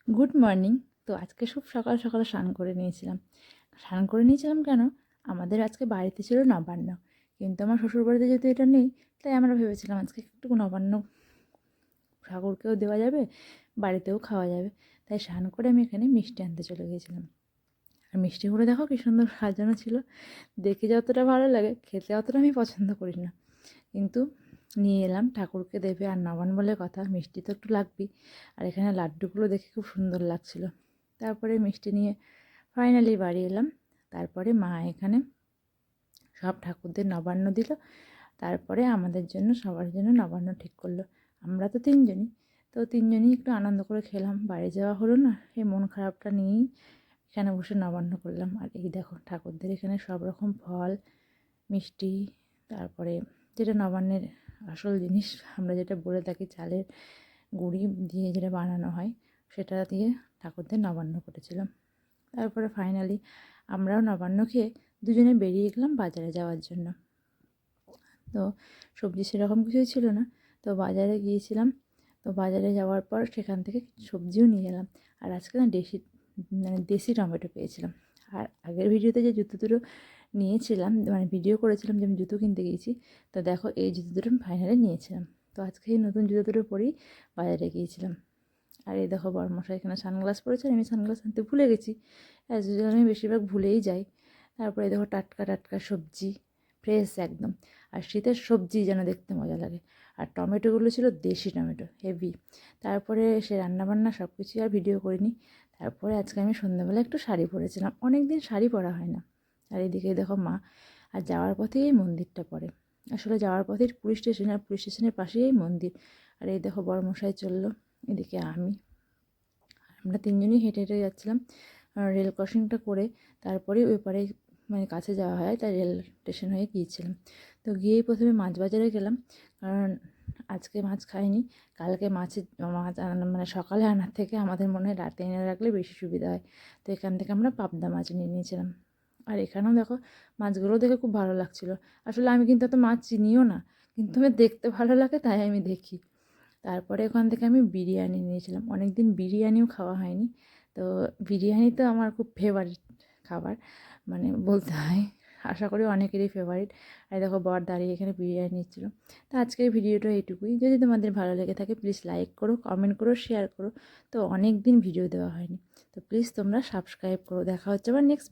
Good morning. তো আজকে খুব সকাল সকাল স্নান করে নিয়েছিলাম। কেন, আমাদের আজকে বাড়িতে ছিল নবান্ন, কিন্তু আমার শ্বশুরবাড়িতে যেহেতু এটা নেই, তাই আমরা ভেবেছিলাম আজকে একটু নবান্ন ঠাকুরকেও দেওয়া যাবে, বাড়িতেও খাওয়া যাবে। তাই স্নান করে আমি এখানে মিষ্টি আনতে চলে গিয়েছিলাম। আর মিষ্টিগুলো দেখো কী সুন্দর সাজানো ছিল, দেখে যতটা ভালো লাগে খেতে অতটা আমি পছন্দ করি না, কিন্তু নিয়ে এলাম, ঠাকুরকে দেবে আর নবান্ন বলে কথা, মিষ্টি তো একটু লাগবেই। আর এখানে লাড্ডুগুলো দেখে খুব সুন্দর লাগছিল। তারপরে মিষ্টি নিয়ে ফাইনালি বাড়ি এলাম। তারপরে মা এখানে সব ঠাকুরদের নবান্ন দিল, তারপরে আমাদের জন্য সবার জন্য নবান্ন ঠিক করলো। আমরা তো তিনজনই, তো তিনজনই একটু আনন্দ করে খেলাম, বাড়ি যাওয়া হলো না, এই মন খারাপটা নিয়েই এখানে বসে নবান্ন করলাম। আর এই দেখো ঠাকুরদের এখানে সব রকম ফল, মিষ্টি, তারপরে যেটা নবান্নের আসল জিনিস, আমরা যেটা বলে থাকি চালের গুঁড়ি দিয়ে যেটা বানানো হয়, সেটা দিয়ে ঠাকুরদের নবান্ন করেছিলাম। তারপরে ফাইনালি আমরাও নবান্ন খেয়ে দুজনে বেরিয়ে গেলাম বাজারে যাওয়ার জন্য। তো সবজি সেরকম কিছুই ছিল না, তো বাজারে গিয়েছিলাম। তো বাজারে যাওয়ার পর সেখান থেকে সবজিও নিয়ে এলাম। আর আজকে না দেশি টমেটো পেয়েছিলাম। আর আগের ভিডিওতে যে জুতো দুটো নিয়েছিলাম, মানে ভিডিও করেছিলাম যে আমি জুতো কিনতে গিয়েছি, তো দেখো এই জুতো দুটো আমি ফাইনালি নিয়েছিলাম। তো আজকে এই নতুন জুতো দুটো পরেই বাজারে গিয়েছিলাম। আর এই দেখো বড়মশাই এখানে সানগ্লাস পরেছে, আর আমি সানগ্লাস আনতে ভুলে গেছি। অ্যাজ ইউজুয়াল আমি বেশিরভাগ ভুলেই যাই। তারপরে দেখো টাটকা টাটকা সবজি, ফ্রেশ একদম। আর শীতের সবজি যেন দেখতে মজা লাগে। আর টমেটোগুলো ছিল দেশি টমেটো, হেভি। তারপরে সে রান্নাবান্না সব কিছুই আর ভিডিও করিনি। তারপরে আজকে আমি সন্ধ্যাবেলা একটু শাড়ি পরেছিলাম, অনেক দিন শাড়ি পরা হয় না। আর এদিকে দেখো মা, আর যাওয়ার পথেই এই মন্দিরটা পড়ে। আসলে যাওয়ার পথে পুলিশ স্টেশন, আর পুলিশ স্টেশনের পাশেই এই মন্দির। আর এই দেখো বড়মশাই চললো, এদিকে আমরা তিনজনই হেঁটে হেঁটে যাচ্ছিলাম। রেল ক্রসিংটা করে তারপরে ওই পারে মানে কাছে যাওয়া হয়, তাই রেল স্টেশন হয়ে গিয়েছিলাম। তো গিয়েই প্রথমে মাছ বাজারে গেলাম, কারণ আজকে মাছ খাইনি। কালকে মাছ মানে সকালে আনার থেকে আমাদের মনে হয় রাতে এনে রাখলে বেশি সুবিধা হয়। তো এখান থেকে আমরা পাবদা মাছ নিয়ে নিয়েছিলাম। আর এখানেও দেখো মাছগুলো দেখে খুব ভালো লাগছিলো। আসলে আমি কিন্তু এত মাছ চিনিও না, কিন্তু আমার দেখতে ভালো লাগে তাই আমি দেখি। তারপরে ওখান থেকে আমি বিরিয়ানি নিয়েছিলাম, অনেক দিন বিরিয়ানিও খাওয়া হয়নি। তো বিরিয়ানি তো আমার খুব ফেভারিট খাবার, মানে বলতে হয়, আশা করি অনেকেরই ফেভারিট। আর দেখো বর দাঁড়িয়ে এখানে বিরিয়ানি নিচ্ছিলো। তো আজকের ভিডিওটা এইটুকুই। যদি তোমাদের ভালো লেগে থাকে প্লিজ লাইক করো, কমেন্ট করো, শেয়ার করো। তো অনেক দিন ভিডিও দেওয়া হয়নি, তো প্লিজ তোমরা সাবস্ক্রাইব করো। দেখা হচ্ছে আবার নেক্সট